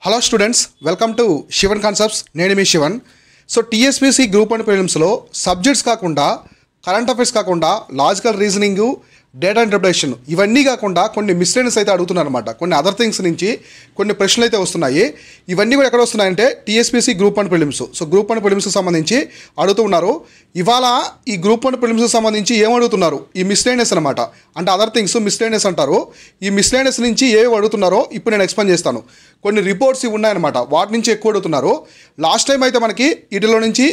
Hello students, welcome to Shivan concepts. నేను మీ Shivan. So TSPSC group 1 ప్రిలిమ్స్లో సబ్జెక్ట్స్ కాకుండా, కరెంట్ అఫైర్స్ కాకుండా, లాజికల్ రీజనింగు, డేటా ఇంటర్ప్రిటేషన్ ఇవన్నీ కాకుండా కొన్ని మిస్లేనియస్ అయితే అడుగుతున్నారు అనమాట. కొన్ని అదర్ థింగ్స్ నుంచి కొన్ని ప్రశ్నలు అయితే వస్తున్నాయి. ఇవన్నీ కూడా ఎక్కడ వస్తున్నాయంటే TSPSC group 1 prelims. So group 1 ప్రిలిమ్స్కి సంబంధించి అడుగుతూ ఉన్నారు. ఇవాళ ఈ గ్రూప్ 1 ప్రిలిమ్స్కి సంబంధించి ఏమడుగుతున్నారు, ఈ మిస్లేనియస్ అనమాట. అంటే అదర్ థింగ్స్ మిస్లేనియస్ అంటారు. ఈ మిస్లేనియస్ నుంచి ఏవి అడుగుతున్నారో ఇప్పుడు నేను ఎక్స్ప్లెయిన్ చేస్తాను. కొన్ని రిపోర్ట్స్ ఇవి ఉన్నాయన్నమాట, వాటి నుంచి ఎక్కువ అడుగుతున్నారు. లాస్ట్ టైం అయితే మనకి వీటిలో నుంచి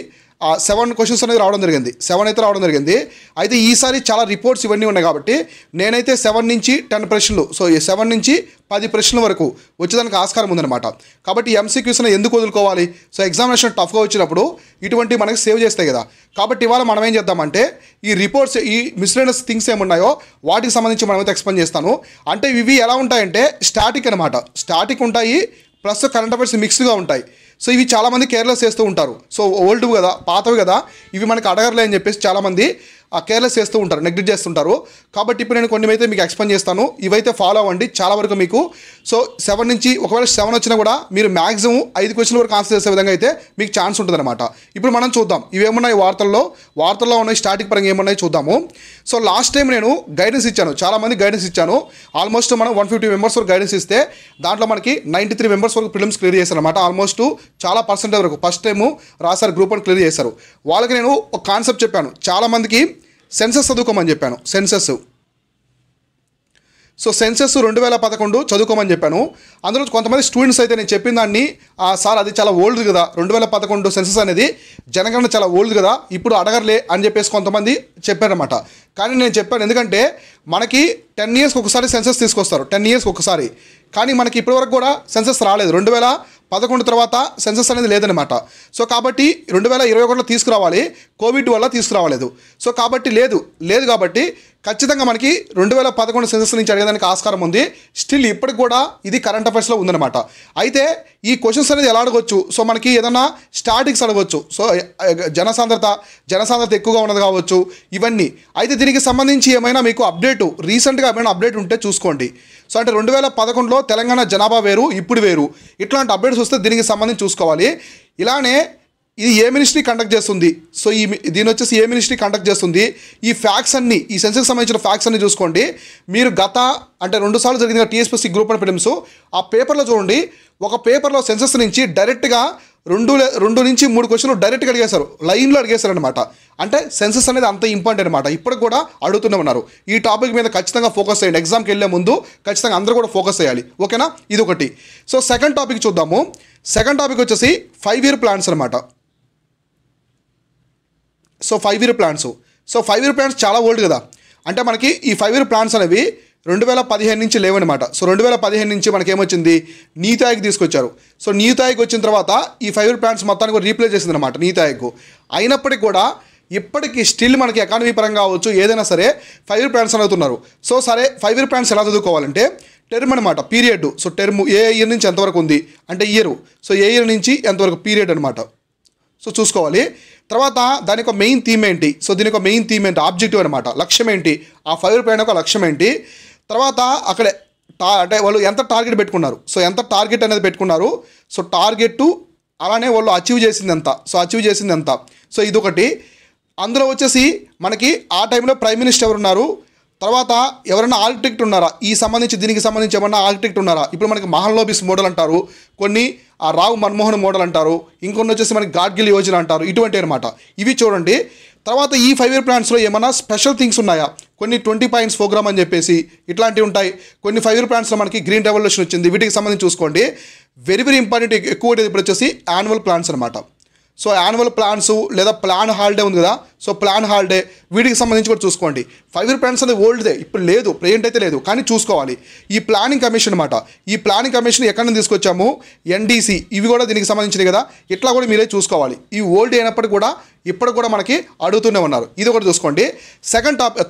7 క్వశ్చన్స్ అనేది రావడం జరిగింది. 7 అయితే రావడం జరిగింది. అయితే ఈసారి చాలా రిపోర్ట్స్ ఇవన్నీ ఉన్నాయి కాబట్టి నేనైతే 7 నుంచి 10 ప్రశ్నలు, సో ఈ 7 నుంచి 10 ప్రశ్నల వరకు వచ్చేదానికి ఆస్కారం ఉందన్నమాట. కాబట్టి ఎంసీక్యూస్ని ఎందుకు వదులుకోవాలి? సో ఎగ్జామినేషన్ టఫ్గా వచ్చినప్పుడు ఇటువంటి మనకి సేవ్ చేస్తాయి కదా. కాబట్టి ఇవాళ మనం ఏం చేద్దామంటే ఈ రిపోర్ట్స్, ఈ మిస్లేనియస్ థింగ్స్ ఏమున్నాయో వాటికి సంబంధించి మనమైతే ఎక్స్ప్లెయిన్ చేస్తాను. అంటే ఇవి ఎలా ఉంటాయంటే స్టాటిక్ అనమాట. స్టాటిక్ ఉంటాయి, ప్లస్ కరెంట్ అఫైర్స్ మిక్స్డ్గా ఉంటాయి. సో ఇవి చాలామంది కేర్లెస్ చేస్తూ ఉంటారు. సో ఓల్డ్ కదా, పాతవి కదా, ఇవి మనకి అడగర్లే అని చెప్పేసి చాలామంది కేర్లెస్ చేస్తూ ఉంటారు, నెగ్లెక్ట్ చేస్తుంటారు. కాబట్టి ఇప్పుడు నేను కొన్ని అయితే మీకు ఎక్స్ప్లెయిన్ చేస్తాను. ఇవైతే ఫాలో అవ్వండి. చాలా వరకు మీకు సో 7 నుంచి, ఒకవేళ 7 వచ్చినా కూడా మీరు మ్యాక్సిమం 5 క్వశ్చన్ల వరకు ఆన్సర్ చేసే విధంగా అయితే మీకు ఛాన్స్ ఉంటుందన్నమాట. ఇప్పుడు మనం చూద్దాం ఇవేమున్నాయి వార్తల్లో ఉన్నాయి, స్టాటిక్ పరంగా ఏమున్నాయి చూద్దాము. సో లాస్ట్ టైం నేను గైడెన్స్ ఇచ్చాను, చాలామంది గైడెన్స్ ఇచ్చాను. ఆల్మోస్ట్ మనం 150 మెంబర్స్ వరకు గైడెన్స్ ఇస్తే దాంట్లో మనకి 93 మెంబర్స్ వరకు ప్రిలిమ్స్ క్లియర్ చేశారు అనమాట. ఆల్మోస్ట్ చాలా పర్సెంటేజ్ వరకు ఫస్ట్ టైము రాశారు, గ్రూప్ 1 క్లియర్ చేశారు. వాళ్ళకి నేను ఒక కాన్సెప్ట్ చెప్పాను, చాలామందికి సెన్సస్ చదువుకోమని చెప్పాను. సెన్సస్ 2011 చదువుకోమని చెప్పాను. అందులో కొంతమంది స్టూడెంట్స్ అయితే నేను చెప్పిన దాన్ని, సార్ అది చాలా ఓల్డ్ కదా, 2011 సెన్సస్ అనేది జనగణన చాలా ఓల్డ్ కదా, ఇప్పుడు అడగర్లే అని చెప్పేసి కొంతమంది చెప్పారన్నమాట. కానీ నేను చెప్పాను, ఎందుకంటే మనకి 10 ఇయర్స్కి ఒకసారి సెన్సస్ తీసుకొస్తారు, 10 ఇయర్స్కి ఒకసారి. కానీ మనకి ఇప్పటివరకు కూడా సెన్సస్ రాలేదు. 2011 తర్వాత సెన్సస్ అనేది లేదనమాట. సో కాబట్టి 2021లో తీసుకురావాలి, కోవిడ్ వల్ల తీసుకురావలేదు. సో కాబట్టి లేదు కాబట్టి ఖచ్చితంగా మనకి 2011 సెన్సస్ నుంచి అడిగేదానికి ఆస్కారం ఉంది. స్టిల్ ఇప్పటికి కూడా ఇది కరెంట్ అఫైర్స్లో ఉందన్నమాట. అయితే ఈ క్వశ్చన్స్ అనేది ఎలా అడగవచ్చు? సో మనకి ఏదన్నా స్టాటిక్స్ అడగవచ్చు. సో జనసాంద్రత ఎక్కువగా ఉన్నది కావచ్చు, ఇవన్నీ. అయితే దీనికి సంబంధించి ఏమైనా మీకు రీసెంట్గా ఏమైనా అప్డేట్ ఉంటే చూసుకోండి. సో అంటే 2011లో తెలంగాణ జనాభా వేరు, ఇప్పుడు వేరు, ఇట్లాంటి అప్డేట్స్ వస్తే దీనికి సంబంధించి చూసుకోవాలి. ఇలానే ఇది ఏ మినిస్ట్రీ కండక్ట్ చేస్తుంది? సో దీని వచ్చేసి ఏ మినిస్ట్రీ కండక్ట్ చేస్తుంది? ఈ ఫ్యాక్ట్స్ అన్ని, ఈ సెన్సెస్ సంబంధించిన ఫ్యాక్ట్స్ అన్ని చూసుకోండి. మీరు అంటే 2 సార్లు జరిగిన టీఎస్పీఎస్సీ గ్రూప్ 1 ప్రిలిమ్స్ ఆ పేపర్లో చూడండి. ఒక పేపర్లో సెన్సెస్ నుంచి డైరెక్ట్గా 2 నుంచి 3 క్వశ్చన్లు డైరెక్ట్గా అడిగేశారు, లైన్లో అడిగేశారు అనమాట. అంటే సెన్సెస్ అనేది అంత ఇంపార్టెంట్ అనమాట. ఇప్పటికి కూడా అడుగుతూనే ఉన్నారు. ఈ టాపిక్ మీద ఖచ్చితంగా ఫోకస్ చేయండి. ఎగ్జామ్కి వెళ్ళే ముందు ఖచ్చితంగా అందరూ కూడా ఫోకస్ చేయాలి, ఓకేనా? ఇది ఒకటి. సో సెకండ్ టాపిక్ చూద్దాము. సెకండ్ టాపిక్ వచ్చేసి 5 ఇయర్ ప్లాన్స్ అనమాట. So 5 year plans. So 5 year plans చాలా ఓల్డ్ కదా. అంటే మనకి ఈ 5 ఇయర్ ప్లాన్స్ అనేవి 2015 నుంచి లేవనమాట. సో 2015 నుంచి మనకి ఏమొచ్చింది, నీతి ఆయోగ్ తీసుకొచ్చారు. సో నీతి ఆయోగ్ వచ్చిన తర్వాత ఈ 5 ఇయర్ ప్లాన్స్ మొత్తాన్ని కూడా రీప్లేస్ చేసింది అనమాట నీతి ఆయోగ్. అయినప్పటికీ కూడా ఇప్పటికీ స్టిల్ మనకి ఎకానమీ పరంగా కావచ్చు, ఏదైనా సరే 5 ఇయర్ ప్లాన్స్ అవుతున్నారు. సో సరే 5 ఇయర్ ప్లాన్స్ ఎలా చదువుకోవాలంటే టర్మ్ అనమాట, పీరియడ్. సో టర్మ్ ఏ ఇయర్ నుంచి ఎంతవరకు ఉంది అంటే ఇయర్. సో ఏ ఇయర్ నుంచి ఎంతవరకు పీరియడ్ అనమాట. సో చూసుకోవాలి. తర్వాత దాని యొక్క మెయిన్ థీమ్ ఏంటి? సో దీని యొక్క మెయిన్ థీమ్ ఏంటి, ఆబ్జెక్టివ్ అనమాట, లక్ష్యం ఏంటి, ఆ 5 ఇయర్ ప్లాన్ యొక్క లక్ష్యం ఏంటి. తర్వాత అక్కడే అంటే వాళ్ళు ఎంత టార్గెట్ పెట్టుకున్నారు, సో ఎంత టార్గెట్ అనేది పెట్టుకున్నారు, సో టార్గెట్ అలానే వాళ్ళు అచీవ్ చేసింది ఎంత. సో ఇదొకటి. అందులో వచ్చేసి మనకి ఆ టైంలో ప్రైమ్ మినిస్టర్ ఎవరు ఉన్నారు, తర్వాత ఎవరైనా ఆర్కిటెక్ట్ ఉన్నారా, దీనికి సంబంధించి ఏమన్నా ఆర్కిటెక్ట్ ఉన్నారా. ఇప్పుడు మనకి మహల్నోబిస్ మోడల్ అంటారు, కొన్ని రావు మన్మోహన్ మోడల్ అంటారు, ఇంకొన్ని వచ్చేసి మనకి గాడ్గిల్ యోజన అంటారు, ఇటువంటి అనమాట. ఇవి చూడండి. తర్వాత ఈ 5 ఇయర్ ప్లాన్స్లో ఏమైనా స్పెషల్ థింగ్స్ ఉన్నాయా, కొన్ని 20 పాయింట్స్ ప్రోగ్రామ్ అని చెప్పేసి ఇట్లాంటివి ఉంటాయి. కొన్ని 5 ఇయర్ ప్లాన్స్లో మనకి గ్రీన్ రెవల్యూషన్ వచ్చింది, వీటికి సంబంధించి చూసుకోండి. వెరీ ఇంపార్టెంట్ ఎక్కువ ఇప్పుడు వచ్చేసి యాన్యువల్ ప్లాన్స్ అనమాట. సో యాన్యువల్ ప్లాన్స్ లేదా ప్లాన్ హాలిడే ఉంది కదా, సో ప్లాన్ హాలిడే వీటికి సంబంధించి కూడా చూసుకోండి. 5 ఇయర్ ప్లాన్స్ అనేది ఓల్డ్దే, ఇప్పుడు లేదు, ప్రెజెంట్ అయితే లేదు, కానీ చూసుకోవాలి. ఈ ప్లానింగ్ కమిషన్ అనమాట, ఈ ప్లానింగ్ కమిషన్ ఎక్కడి నుంచి తీసుకొచ్చాము, ఎన్డీసీ, ఇవి కూడా దీనికి సంబంధించినవి కదా. ఇట్లా కూడా మీరే చూసుకోవాలి. ఈ ఓల్డ్ అయినప్పటికీ కూడా ఇప్పుడు కూడా మనకి అడుగుతూనే ఉన్నారు, ఇది ఒకటి చూసుకోండి.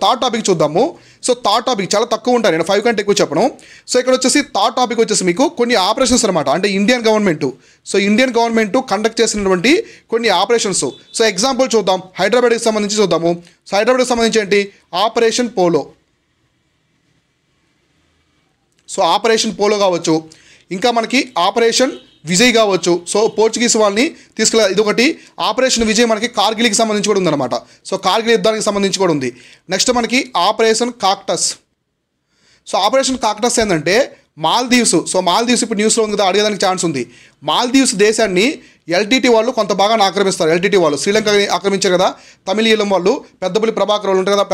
థర్డ్ టాపిక్ చూద్దాము. సో థర్డ్ టాపిక్ చాలా తక్కువ ఉంటాయి, నేను 5 కంటే ఎక్కువ చెప్పను. సో ఇక్కడ వచ్చేసి థర్డ్ టాపిక్ వచ్చేసి మీకు కొన్ని ఆపరేషన్స్ అనమాట. అంటే ఇండియన్ గవర్నమెంట్ కండక్ట్ చేసినటువంటి కొన్ని ఆపరేషన్స్. సో ఎగ్జాంపుల్ చూద్దాం, హైదరాబాద్కి సంబంధించి చూద్దాము. సో హైదరాబాద్కి సంబంధించి ఏంటి, operation polo. So operation polo కావచ్చు, ఇంకా మనకి ఆపరేషన్ విజయ్ కావచ్చు. సో పోర్చుగీస్ వాళ్ళని తీసుకెళ్ళి ఇది ఒకటి. ఆపరేషన్ విజయ్ మనకి కార్గిల్కి సంబంధించి కూడా ఉందన్నమాట. సో కార్గిల్ యుద్ధానికి సంబంధించి కూడా ఉంది. నెక్స్ట్ మనకి operation cactus. So operation cactus ఏంటంటే మాల్దీవ్స్. సో మాల్దీవ్స్ ఇప్పుడు న్యూస్లో ఉంది కదా, అడిగేదానికి ఛాన్స్ ఉంది. మాల్దీవ్స్ దేశాన్ని ఎల్టీటీ వాళ్ళు కొంత బాగా ఆక్రమిస్తారు. ఎల్టీటీ వాళ్ళు శ్రీలంకని ఆక్రమించారు కదా, తమిళీయులం వాళ్ళు, పెద్దపులి ప్రభాకర్ వాళ్ళు ఉంటారు కదా,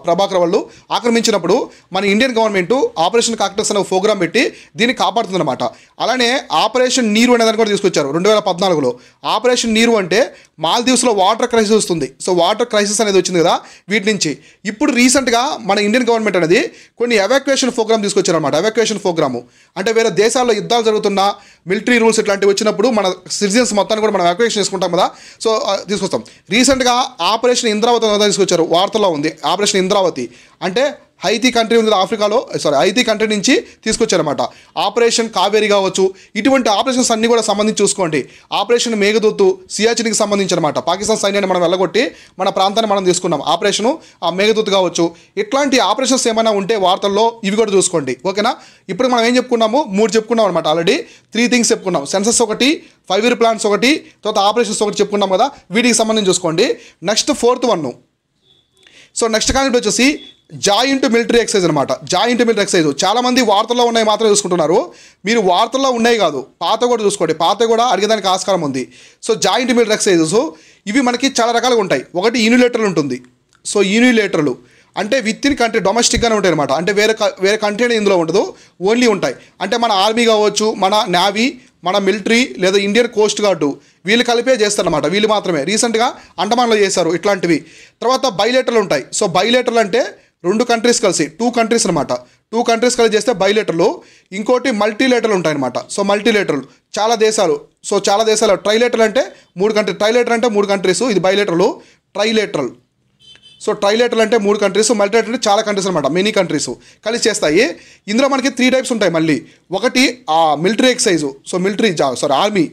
ప్రభాకర్ వాళ్ళు ఆక్రమించినప్పుడు మన ఇండియన్ గవర్నమెంట్ ఆపరేషన్ కాక్టస్ అనే ప్రోగ్రామ్ పెట్టి దీన్ని కాపాడుతుందన్నమాట. అలానే ఆపరేషన్ నీరు అనేదాన్ని కూడా తీసుకొచ్చారు 2014లో. ఆపరేషన్ నీరు అంటే మాల్దీవ్స్లో వాటర్ క్రైసిస్ వస్తుంది. సో వాటర్ క్రైసిస్ అనేది వచ్చింది కదా, వీటి నుంచి ఇప్పుడు రీసెంట్గా మన ఇండియన్ గవర్నమెంట్ అనేది కొన్ని ఎవాక్యుయేషన్ ప్రోగ్రామ్ తీసుకొచ్చారన్నమాట. ఎవాక్యుయేషన్ ప్రోగ్రాము అంటే వేరే దేశాల్లో యుద్ధాలు జరుగుతున్నా, మిలిటరీ రూల్స్ ఇట్లాంటివి వచ్చినప్పుడు మన సిటిజన్స్ మొత్తాన్ని కూడా మనం ఎవాక్యుయేషన్ చేసుకుంటాం కదా, సో తీసుకొస్తాం. రీసెంట్గా ఆపరేషన్ ఇంద్రావతి తీసుకొచ్చారు, వార్తల్లో ఉంది. ఆపరేషన్ ఇంద్రావతి అంటే హైతీ కంట్రీ ఉంది ఆఫ్రికాలో, హైతీ కంట్రీ నుంచి తీసుకొచ్చారన్నమాట. ఆపరేషన్ కావేరి కావచ్చు, ఇటువంటి ఆపరేషన్స్ అన్నీ కూడా సంబంధించి చూసుకోండి. ఆపరేషన్ మేఘదూత్ సియాచిన్కి సంబంధించి అనమాట. పాకిస్తాన్ సైన్యాన్ని మనం వెళ్ళగొట్టి మన ప్రాంతాన్ని మనం తీసుకున్నాం. ఆపరేషను మేఘదూత్ కావచ్చు. ఇట్లాంటి ఆపరేషన్స్ ఏమైనా ఉంటే వార్తల్లో ఇవి కూడా చూసుకోండి. ఓకేనా. ఇప్పుడు మనం ఏం చెప్పుకున్నాము, 3 చెప్పుకున్నాం అనమాట. ఆల్రెడీ 3 థింగ్స్ చెప్పుకున్నాం. సెన్సస్ ఒకటి, 5 ఇయర్ ప్లాన్స్ ఒకటి, తర్వాత ఆపరేషన్స్ ఒకటి చెప్పుకున్నాం కదా, వీటికి సంబంధించి చూసుకోండి. Next 4th one. So next concept వచ్చేసి జాయింట్ మిలిటరీ ఎక్సైజ్ అనమాట. జాయింట్ మిలిటరీ ఎక్సైజ్ చాలామంది వార్తల్లో ఉన్నాయి మాత్రం చూసుకుంటున్నారు. మీరు వార్తల్లో ఉన్నాయి కాదు, పాత కూడా చూసుకోండి. పాత కూడా అడిగేదానికి ఆస్కారం ఉంది. సో జాయింట్ మిలిటరీ ఎక్సైజెస్ ఇవి మనకి చాలా రకాలుగా ఉంటాయి. ఒకటి యూనిలేటరల్ ఉంటుంది. సో యూనిలేటరల్ అంటే విత్ ఇన్ కంట్రీ డొమెస్టిక్గానే ఉంటాయి అనమాట. అంటే వేరే కంట్రీ అనేది ఇందులో ఉండదు, ఓన్లీ ఉంటాయి. అంటే మన ఆర్మీ కావచ్చు, మన నేవీ, మన మిలిటరీ లేదా ఇండియన్ కోస్ట్ గార్డు వీళ్ళు కలిపే చేస్తారనమాట. వీళ్ళు మాత్రమే. రీసెంట్గా అండమాన్లో చేశారు ఇట్లాంటివి. తర్వాత బైలేటరల్ ఉంటాయి. సో బైలేటరల్ అంటే 2 కంట్రీస్ కలిసి, 2 కంట్రీస్ అనమాట. 2 కంట్రీస్ కలిసి చేస్తే బైలేటరల్. ఇంకోటి మల్టీలేటరల్ ఉంటాయి అనమాట. సో మల్టీలేటరల్ చాలా దేశాలు. సో చాలా దేశాలు. ట్రైలేటరల్ అంటే 3 కంట్రీ. ట్రైలేటరల్ అంటే 3 కంట్రీస్. ఇది బైలేటరల్. ట్రైలేటరల్. సో ట్రైలేటరల్ అంటే 3 కంట్రీస్, మల్టీలేటరల్ అంటే చాలా కంట్రీస్ అనమాట, మెనీ కంట్రీస్ కలిసి చేస్తాయి. ఇందులో మనకి 3 టైప్స్ ఉంటాయి మళ్ళీ. ఒకటి military excise. So army.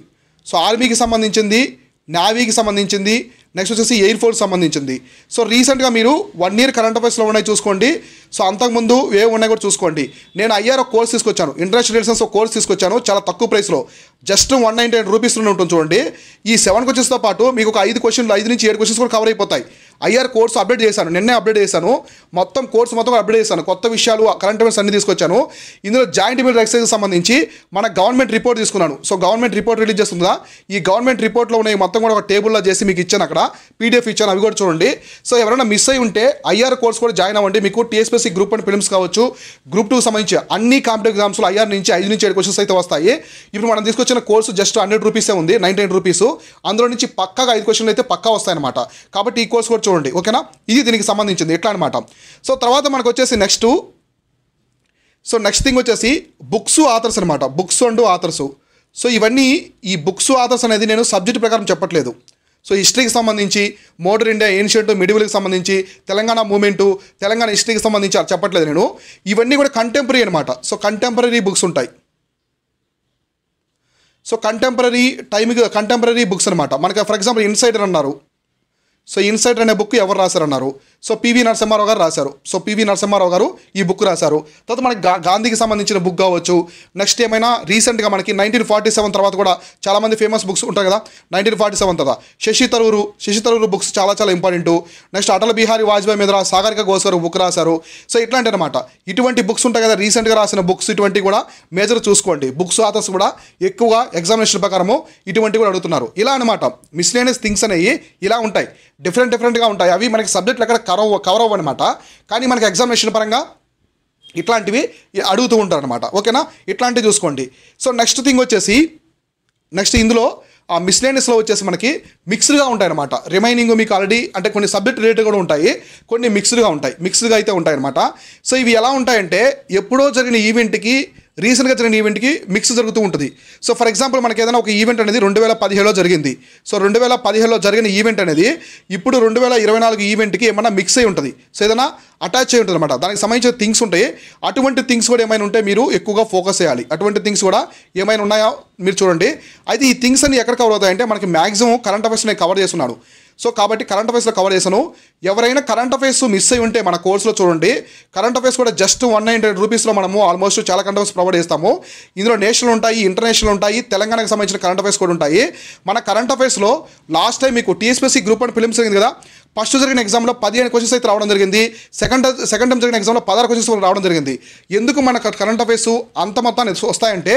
So ఆర్మీకి సంబంధించింది, నేవీకి సంబంధించింది, నెక్స్ట్ వచ్చేసి ఎయిర్ ఫోర్స్ సంబంధించింది. సో రీసెంట్గా మీరు 1 ఇయర్ కరెంట్ అఫైర్స్లో ఉన్నాయి చూసుకోండి. సో అంతకుముందు ఏవి ఉన్నాయి కూడా చూసుకోండి. నేను ఐఆర్ ఒక కోర్స్ తీసుకొచ్చాను, ఇంటర్నేషనల్ రిలేషన్స్ ఒక కోర్స్ తీసుకొచ్చాను, చాలా తక్కువ ప్రైస్లో, జస్ట్ 199 రూపీస్లోనే ఉంటుంది చూడండి. ఈ 7 క్వశ్చన్స్తో పాటు మీకు ఒక 5 క్వశ్చన్లు, 5 నుంచి 7 క్వశ్చన్స్ కూడా కవర్ అయిపోతాయి. ఐఆర్ కోర్స్ అప్డేట్ చేశాను, నిన్నే అప్డేట్ చేశాను. మొత్తం కోర్స్ మొత్తం అప్డేట్ చేశాను, కొత్త విషయాలు, కరెంట్ అఫైర్స్ అన్ని తీసుకొచ్చాను. ఇందులో జాయింట్ మిలిటరీ ఎక్సైజ్కి సంబంధించి మన గవర్నమెంట్ రిపోర్ట్ తీసుకున్నాను. సో గవర్నమెంట్ రిపోర్ట్ రిలీజ్ చేస్తుందా, ఈ గవర్నమెంట్ రిపోర్ట్లో ఉన్నాయి మొత్తం కూడా ఒక టేబుల్లో చేసి మీకు ఇచ్చాను, అక్కడ పీడిఎఫ్ ఇచ్చాను, అవి కూడా చూడండి. సో ఎవరైనా మిస్ అయి ఉంటే ఐఆర్ కోర్స్ కూడా జాయిన్ అవ్వండి. మీకు టీఎస్పీఎస్సీ గ్రూప్ 1 ఫిలిమ్స్ కావచ్చు, గ్రూప్ 2 సంబంధించి అన్ని కాంపిటేటివ్ ఎగ్జామ్స్లో ఐఆర్ నుంచి 5 నుంచి 7 క్వశ్చన్స్ అయితే వస్తాయి. ఇప్పుడు మనం తీసుకొచ్చిన కోర్సు జస్ట్ 100 రూపీసే ఉంది, 99 రూపీస్. అందులో నుంచి పక్కాగా 5 క్వశ్చన్లు అయితే పక్కా వస్తాయన్నమాట. కాబట్టి ఈ కోర్స్ కూడా చూడండి. ఓకేనా. ఇది దీనికి సంబంధించింది ఎట్లా అనమాట. సో తర్వాత మనకు వచ్చేసి నెక్స్ట్ థింగ్ వచ్చేసి బుక్స్ ఆథర్స్ అనమాట. Books and authors. సో ఇవన్నీ ఈ బుక్స్ ఆథర్స్ అనేది నేను సబ్జెక్ట్ ప్రకారం చెప్పట్లేదు. సో హిస్టరీకి సంబంధించి, మోడర్న్ ఇండియా, ఏన్షియంట్, మిడివల్కి సంబంధించి, తెలంగాణ మూమెంటు, తెలంగాణ హిస్టరీకి సంబంధించి చెప్పట్లేదు నేను. ఇవన్నీ కూడా కంటెంపరీ అనమాట. సో కంటెంపరీ బుక్స్ ఉంటాయి. సో కంటెంపరీ బుక్స్ అనమాట. మనకి ఫర్ ఎగ్జాంపుల్ ఇన్సైడర్ అన్నారు. సో ఇన్సైడర్ అనే బుక్ ఎవరు రాశారన్నారు, సో పివి నరసింహారావు గారు రాశారు. సో పివి నరసింహారావు గారు ఈ బుక్ రాశారు. తర్వాత మనకి గాంధీకి సంబంధించిన బుక్ కావచ్చు. నెక్స్ట్ ఏమైనా రీసెంట్గా మనకి 1947 తర్వాత కూడా చాలామంది ఫేమస్ బుక్స్ ఉంటాయి కదా. 1947 తర్వాత శశి తరూరు బుక్స్ చాలా చాలా ఇంపార్టెంట్. నెక్స్ట్ అటల్ బిహారీ వాజ్పేయి మీద సాగరిక ఘోష్ గారు బుక్ రాశారు. సో ఇట్లాంటి అనమాట. ఇటువంటి బుక్స్ ఉంటాయి కదా, రీసెంట్గా రాసిన బుక్స్, ఇటువంటి కూడా మేజర్ చూసుకోండి. బుక్స్ ఆథర్స్ కూడా ఎక్కువగా ఎగ్జామినేషన్ ప్రకారము ఇటువంటి కూడా అడుగుతున్నారు. ఇలా అనమాట. మిస్లేనియస్ థింగ్స్ అనేవి ఇలా ఉంటాయి, డిఫరెంట్గా ఉంటాయి. అవి మనకి సబ్జెక్టులు ఎక్కడ కవర్ అవ్వనమాట. కానీ మనకి ఎగ్జామినేషన్ పరంగా ఇట్లాంటివి అడుగుతూ ఉంటారు అనమాట. ఓకేనా. ఇట్లాంటివి చూసుకోండి. సో నెక్స్ట్ థింగ్ వచ్చేసి ఇందులో ఆ మిస్లేనియస్లో వచ్చేసి మనకి మిక్స్డ్గా ఉంటాయి అనమాట. రిమైనింగ్ మీకు ఆల్రెడీ అంటే కొన్ని సబ్జెక్ట్ రిలేటెడ్ కూడా ఉంటాయి, కొన్ని మిక్స్డ్గా అయితే ఉంటాయి అనమాట. సో ఇవి ఎలా ఉంటాయంటే ఎప్పుడో జరిగిన ఈవెంట్కి, రీసెంట్గా జరిగిన ఈవెంట్కి మిక్స్ జరుగుతూ ఉంటుంది. సో ఫర్ ఎగ్జాంపుల్ మనకి ఏదైనా ఒక ఈవెంట్ అనేది 2017లో జరిగింది. సో 2017లో జరిగిన ఈవెంట్ అనేది ఇప్పుడు 2024 ఈవెంట్కి ఏమైనా మిక్స్ అయి ఉంటుంది. సో ఏదైనా అటాచ్ అయి ఉంటుంది అనమాట. దానికి సంబంధించిన థింగ్స్ ఉంటాయి. అటువంటి థింగ్స్ కూడా ఏమైనా ఉంటే మీరు ఎక్కువగా ఫోకస్ చేయాలి. అటువంటి థింగ్స్ కూడా ఏమైనా ఉన్నాయో మీరు చూడండి. అయితే ఈ థింగ్స్ అన్ని ఎక్కడ కవర్ అవుతాయంటే మనకి మ్యాక్సిమం కరెంట్ అఫైర్స్ నేను కవర్ చేస్తున్నాను. సో కాబట్టి కరెంట్ అఫైర్స్లో కవర్ చేశాను. ఎవరైనా కరెంట్ అఫైర్స్ మిస్ అయి ఉంటే మన కోర్సులో చూడండి, కరెంట్ అఫైర్స్ కూడా జస్ట్ 190 రూపీస్లో మనము ఆల్మోస్ట్ చాలా కరెంట్ అఫైర్స్ ప్రొవైడ్ చేస్తాము. ఇందులో నేషనల్ ఉంటాయి, ఇంటర్నేషనల్ ఉంటాయి, తెలంగాణకు సంబంధించిన కరెంట్ అఫైర్స్ కూడా ఉంటాయి. మన కరెంట్ అఫైర్స్లో లాస్ట్ టైం మీకు టీఎస్పీఎస్సీ గ్రూప్ 1 ప్రిలిమ్స్ జరిగింది కదా, ఫస్ట్ జరిగిన ఎగ్జామ్లో 15 క్వశ్చన్స్ అయితే రావడం జరిగింది. సెకండ్ టైం జరిగిన ఎగ్జామ్లో 16 క్వశ్చన్స్ రావడం జరిగింది. ఎందుకు మన కరెంట్ అఫైర్స్ అంత మొత్తాన్ని వస్తాయంటే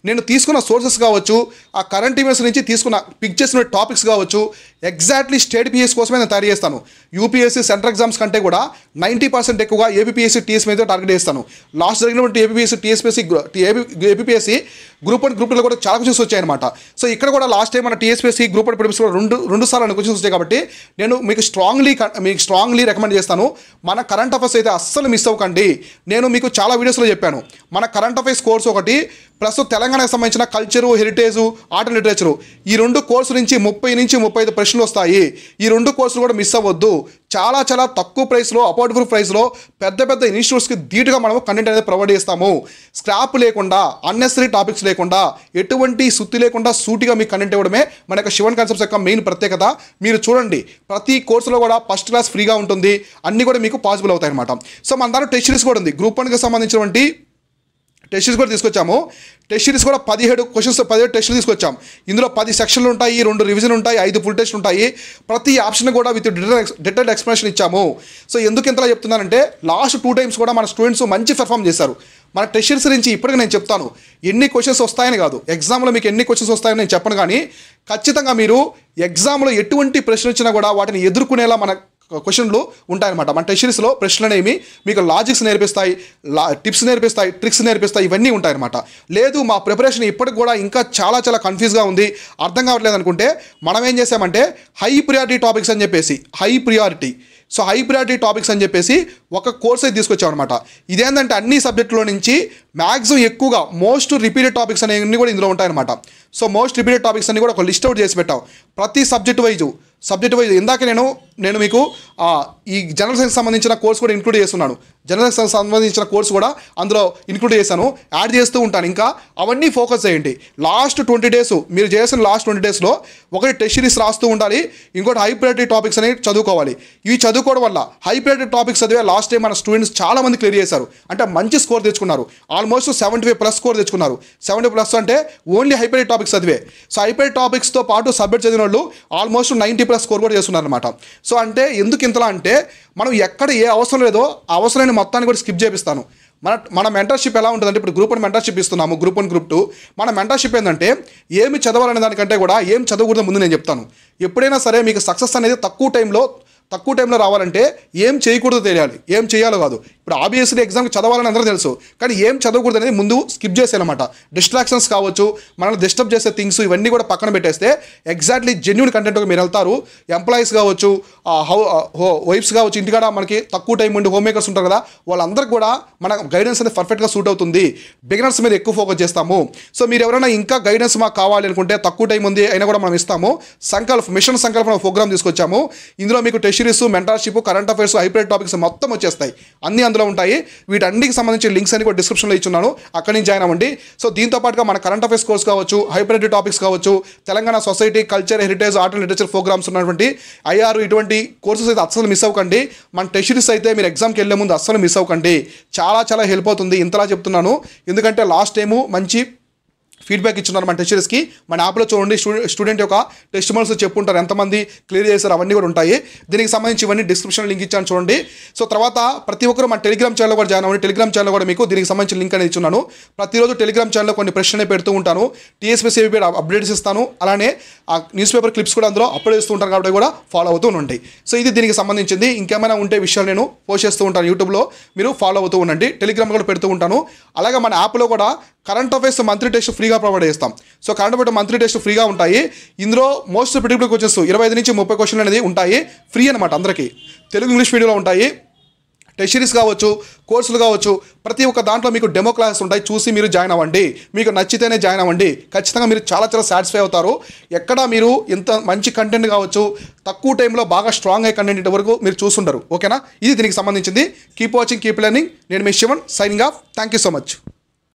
నేను తీసుకున్న సోర్సెస్ కావచ్చు, ఆ కరెంట్ ఈవెంట్స్ నుంచి తీసుకున్న పిక్ చేసిన టాపిక్స్ కావచ్చు, ఎగ్జాక్ట్లీ స్టేట్ పిఎస్ కోసమే నేను తయారు చేస్తాను. యూపీఎస్సీ సెంట్రల్ ఎగ్జామ్స్ కంటే కూడా 90% ఎక్కువగా ఏపీఎస్సీ టీఎస్ మీద టార్గెట్ చేస్తాను. లాస్ట్ జరిగినటువంటి ఏపీఎస్సీ గ్రూప్ 1 గ్రూప్ 2లో కూడా చాలా క్వశ్చన్స్ వచ్చాయన్నమాట. సో ఇక్కడ కూడా లాస్ట్ టైం మన టీఎస్పీఎస్సీ గ్రూప్ 1 ప్రిలిమ్స్ రెండు సార్లు క్వశ్చన్స్ వచ్చాయి. కాబట్టి నేను మీకు స్ట్రాంగ్లీ రికమెండ్ చేస్తాను, మన కరెంట్ అఫైర్స్ అయితే అస్సలు మిస్ అవ్వకండి. నేను మీకు చాలా వీడియోస్లో చెప్పాను, మన కరెంట్ అఫైర్స్ కోర్స్ ఒకటి ప్లస్ తెలంగాణకు సంబంధించిన culture, heritage, art and literature, ఈ 2 కోర్సు నుంచి 30 నుంచి 35 ప్రశ్నలు వస్తాయి. ఈ 2 కోర్సులు కూడా మిస్ అవ్వద్దు. చాలా చాలా తక్కువ ప్రైస్లో, అఫోర్డబుల్ ప్రైస్లో పెద్ద పెద్ద ఇన్స్టిట్యూట్స్కి ధీటుగా మనము కంటెంట్ అనేది ప్రొవైడ్ చేస్తాము. స్క్రాప్ లేకుండా, అన్నెసరీ టాపిక్స్ లేకుండా, ఎటువంటి సుత్తి లేకుండా సూటిగా మీకు కంటెంట్ ఇవ్వడమే మన యొక్క శివన్ కాన్సెప్ట్స్ యొక్క మెయిన్ ప్రత్యేకత. మీరు చూడండి, ప్రతి కోర్సులో కూడా ఫస్ట్ క్లాస్ ఫ్రీగా ఉంటుంది, అన్నీ కూడా మీకు పాసిబుల్ అవుతాయి అనమాట. సో మన దాంట్లో టెస్ట్ సిరీస్ కూడా ఉంది. గ్రూప్ 1కి సంబంధించినటువంటి టెస్ట్ సిరీస్ కూడా తీసుకొచ్చాము. టెస్ట్ సిరీస్ కూడా 17 టెస్టులు తీసుకొచ్చాం. ఇందులో 10 సెక్షన్లు ఉంటాయి, 2 రివిజన్ ఉంటాయి, 5 ఫుల్ టెస్ట్ ఉంటాయి. ప్రతి ఆప్షన్ కూడా విత్ డీటెయిల్డ్ ఎక్స్ప్లెనేషన్ ఇచ్చాము. సో ఎందుకు ఇంతలా చెప్తున్నానంటే లాస్ట్ 2 టైమ్స్ కూడా మన స్టూడెంట్స్ మంచి పెర్ఫామ్ చేశారు. మన టెస్ట్ సిరీస్ నుంచి ఇప్పటికీ నేను చెప్తాను, ఎన్ని క్వశ్చన్స్ వస్తాయని కాదు, ఎగ్జామ్లో మీకు ఎన్ని క్వశ్చన్స్ వస్తాయని నేను చెప్పను, కానీ ఖచ్చితంగా మీరు ఎగ్జామ్లో ఎటువంటి ప్రశ్న వచ్చినా కూడా వాటిని ఎదుర్కొనేలా మన క్వశ్చన్లు ఉంటాయన్నమాట. మన టెస్ట్ సిరీస్లో ప్రశ్నలు అనేవి మీకు లాజిక్స్ నేర్పిస్తాయి, టిప్స్ నేర్పిస్తాయి, ట్రిక్స్ నేర్పిస్తాయి, ఇవన్నీ ఉంటాయన్నమాట. లేదు మా ప్రిపరేషన్ ఇప్పటికి కూడా ఇంకా చాలా చాలా కన్ఫ్యూజ్గా ఉంది, అర్థం కావట్లేదు అనుకుంటే మనం ఏం చేసామంటే హై ప్రియారిటీ టాపిక్స్ అని చెప్పేసి హై ప్రియారిటీ టాపిక్స్ అని చెప్పేసి ఒక కోర్స్ అయితే తీసుకొచ్చామన్నమాట. ఇదేంటంటే అన్ని సబ్జెక్టులో నుంచి మ్యాక్సిమం ఎక్కువగా మోస్ట్ రిపీటెడ్ టాపిక్స్ అనేవి కూడా ఇందులో ఉంటాయన్నమాట. సో మోస్ట్ రిపీటెడ్ టాపిక్స్ అన్ని కూడా ఒక లిస్ట్ అవుట్ చేసి పెట్టాం. ప్రతి సబ్జెక్ట్ వైజ్ ఇందాక నేను మీకు ఈ జనరల్ సైన్స్ సంబంధించిన కోర్స్ కూడా ఇంక్లూడ్ చేస్తున్నాను. జనరల్ సైన్స్ సంబంధించిన కోర్స్ కూడా అందులో ఇంక్లూడ్ చేశాను, యాడ్ చేస్తూ ఉంటాను. ఇంకా అవన్నీ ఫోకస్ చేయండి. లాస్ట్ 20 డేస్ మీరు చేసిన లాస్ట్ 20 డేస్లో ఒకటి టెస్ట్ సిరీస్ రాస్తూ ఉండాలి, ఇంకోటి హై ప్రియారిటీ టాపిక్స్ అనేవి చదువుకోవాలి. ఇవి చదువుకోవడం వల్ల హై ప్రియారిటీ టాపిక్స్ చదివే లాస్ట్ టైం మన స్టూడెంట్స్ చాలా మంది క్లియర్ చేశారు, అంటే మంచి స్కోర్ తెచ్చుకున్నారు. ఆల్మోస్ట్ 75+ స్కోర్ తెచ్చుకున్నారు. 70+ అంటే ఓన్లీ హై ప్రియారిటీ టాపిక్స్ చదివే. సో హై ప్రియారిటీ టాపిక్స్తో పాటు సబ్జెక్ట్ చదివిన వాళ్ళు ఆల్మోస్ట్ 90+ స్కోర్ కూడా చేస్తున్నారు అనమాట. సో అంటే ఎందుకు ఇంతలా అంటే మనం ఎక్కడ ఏ అవసరం లేదో ఆ అవసరమైన మొత్తాన్ని కూడా స్కిప్ చేపిస్తాను. మన మెంటర్షిప్ ఎలా ఉంటుందంటే, ఇప్పుడు గ్రూప్ 1 మెంటర్షిప్ ఇస్తున్నాము, గ్రూప్ 1 గ్రూప్ 2. మన మెంటర్షిప్ ఏంటంటే ఏమి చదవాలనే దానికంటే కూడా ఏం చదవకూడదు ముందు నేను చెప్తాను. ఎప్పుడైనా సరే మీకు సక్సెస్ అనేది తక్కువ టైంలో రావాలంటే ఏం చేయకూడదు తెలియాలి, ఏం చేయాలో కాదు. ఇప్పుడు ఆబ్వియస్లీ ఎగ్జామ్కి చదవాలని అందరూ తెలుసు, కానీ ఏం చదవకూడదు అనేది ముందు స్కిప్ చేసేయాలన్నమాట. డిస్ట్రాక్షన్స్ కావచ్చు, మనల్ని డిస్టర్బ్ చేసే థింగ్స్, ఇవన్నీ కూడా పక్కన పెట్టేస్తే ఎగ్జాక్ట్లీ జెన్యూన్ కంటెంట్కి మీరు వెళ్తారు. ఎంప్లాయీస్ కావచ్చు, వైఫ్స్ కావచ్చు, ఇంటికాడ మనకి తక్కువ టైం ఉండి హోమ్ మేకర్స్ ఉంటారు కదా, వాళ్ళందరికీ కూడా మన గైడెన్స్ అనేది పర్ఫెక్ట్గా సూట్ అవుతుంది. బిగినర్స్ మీద ఎక్కువ ఫోకస్ చేస్తాము. సో మీరు ఎవరైనా ఇంకా గైడెన్స్ మాకు కావాలి అనుకుంటే, తక్కువ టైం ఉంది అయినా కూడా మనం ఇస్తాము. మిషన్ సంకల్ప ప్రోగ్రామ్ తీసుకొచ్చాము. ఇందులో మీకు test series, mentorship, current affairs, hybrid topics మొత్తం వచ్చేస్తాయి, అన్ని అందులో ఉంటాయి. వీటన్నిటికి సంబంధించిన లింక్స్ అని కూడా డిస్క్రిప్షన్లో ఇచ్చున్నాను, అక్కడి నుంచి జాయిన్ అవ్వండి. సో దీంతో పాటుగా మన కరెంట్ అఫైర్స్ కోర్స్ కావచ్చు, హైబ్రిడ్ టాపిక్స్ కావచ్చు, Telangana society, culture, heritage, art and literature programmes ఉన్నటువంటి ఐఆర్, ఇటువంటి కోర్సెస్ అయితే అస్సలు మిస్ అవ్వకండి. మన టెస్ట్ సిరీస్ అయితే మీరు ఎగ్జామ్కి వెళ్ళే ముందు అస్సలు మిస్ అవ్వకండి, చాలా చాలా హెల్ప్ అవుతుంది. ఇంతలా చెప్తున్నాను ఎందుకంటే లాస్ట్ టైము మంచి ఫీడ్బ్యాక్ ఇచ్చున్నారు మన టెస్ట్ సిరీస్కి. మన యాప్లో చూడండి, స్టూడెంట్ యొక్క టెస్టిమోనియల్స్ చెప్పుంటారు, ఎంతమంది క్లియర్ చేశారు, అవన్నీ కూడా ఉంటాయి. దీనికి సంబంధించి ఇవన్నీ డిస్క్రిప్షన్ లింక్ ఇచ్చాను చూడండి. సో తర్వాత ప్రతి ఒక్కరు మన టెలిగ్రామ్ ఛానల్ కూడా జాయిన్ అవ్వండి. టెలిగ్రామ్ ఛానల్ కూడా మీకు దీనికి సంబంధించిన లింక్ అనేది ఇచ్చున్నాను. ప్రతిరోజు టెలిగ్రామ్ ఛానల్లో కొన్ని ప్రశ్నలు పెడుతూ ఉంటాను, టీఎస్పీఎస్సీ అప్డేట్స్ ఇస్తాను, అలానే ఆ న్యూస్ పేపర్ క్లిప్స్ కూడా అందులో అప్లోడ్ చేస్తూ ఉంటాను, కాబట్టి కూడా ఫాలో అవుతూ ఉండండి. సో ఇది దీనికి సంబంధించింది. ఇంకేమైనా ఉంటే విషయాలు నేను పోస్ట్ చేస్తూ ఉంటాను యూట్యూబ్లో, మీరు ఫాలో అవుతూ ఉండండి. టెలిగ్రామ్ కూడా పెడుతూ ఉంటాను. అలాగే మన యాప్లో కూడా కరెంట్ అఫైర్స్ మంత్లీ టెస్ట్ ఫ్రీగా ప్రొవైడ్ చేస్తాం. So current affairs monthly test ఫ్రీగా ఉంటాయి. ఇందులో మోస్ట్ ప్రిడిక్టబుల్ క్వశ్చన్స్ 25 నుంచి 30 క్వశ్చన్లు అనేది ఉంటాయి, ఫ్రీ అనమాట అందరికీ. తెలుగు, ఇంగ్లీష్ మీడియంలో ఉంటాయి. టెస్ట్ సిరీస్ కావచ్చు, కోర్సులు కావచ్చు, ప్రతి ఒక్క దాంట్లో మీకు డెమో క్లాసెస్ ఉంటాయి, చూసి మీరు జాయిన్ అవ్వండి. మీకు నచ్చితేనే జాయిన్ అవ్వండి, ఖచ్చితంగా మీరు చాలా చాలా సాటిస్ఫై అవుతారు. ఎక్కడ మీరు ఇంత మంచి కంటెంట్ కావచ్చు, తక్కువ టైంలో బాగా స్ట్రాంగ్ అయ్యే కంటెంట్ ఇంతవరకు మీరు చూస్తుంటారు. ఓకేనా, ఇది దీనికి సంబంధించింది. Keep watching, keep learning. నేను మీ Shivan, signing off. Thank you so much.